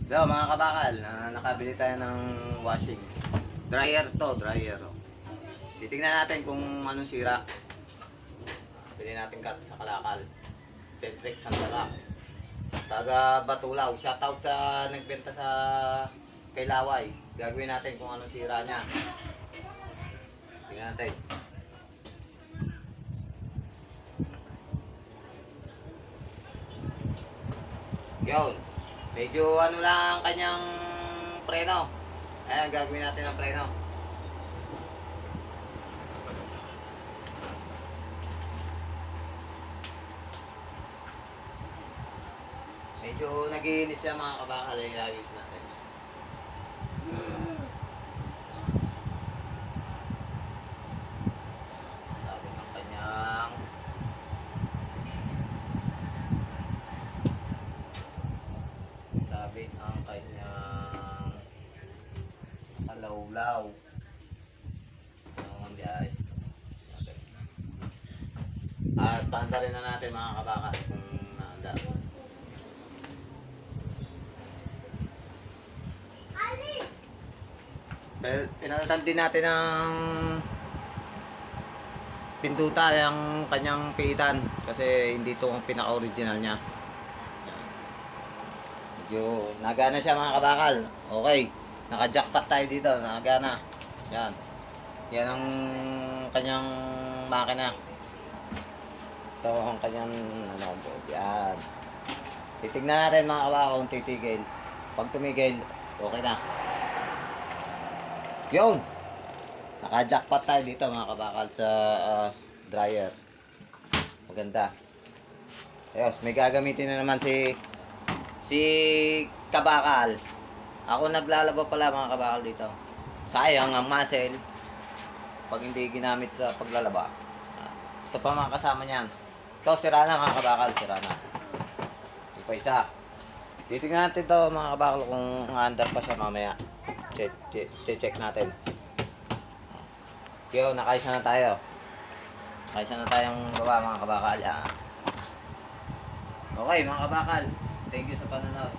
Yo, mga kabakal, nakabili tayo ng washing. Dryer to, dryer. Oh. Titingnan natin kung anong sira. Bili natin sa Kalakal. Centrex Sandala. Taga Batulaw. Shoutout sa nagbenta sa kay Laway. Gagawin natin kung anong sira niya. Tingnan natin. Yun. Medyo ano lang ang kanyang preno. Ayan, gagawin natin ang preno. Medyo nag-iinit siya mga kabakal. Ayos natin. Sabi ng kanyang alawlaw. Panta rin na natin mga kabakal kung nahanda. Pinalitan din natin ng pintuta yung kanyang piitan kasi hindi ito ang pinaka-original niya. Medyo nagana siya mga kabakal. Okay, naka-jackpot tayo dito, nagana. Yan. Yan ang kanyang makina. Ito ang kanyang yan. Titignan natin mga kabakal kung titigil. Pag tumigil, okay na. Yun! Naka-jackpot tayo dito mga kabakal sa dryer. Maganda. Ayos, may gagamitin na naman si kabakal. Ako naglalaba pala mga kabakal dito. Sayang ang muscle pag hindi ginamit sa paglalaba. Ito pa mga kasama niyan. Ito, sira na mga kabakal, sira na. Ito pa isa. Titignan natin ito mga kabakal kung under pa siya mamaya. Check natin. Yo, nakaisa na tayo. Nakaisa na tayong gawa mga kabakal. Okay mga kabakal, thank you sa panonood.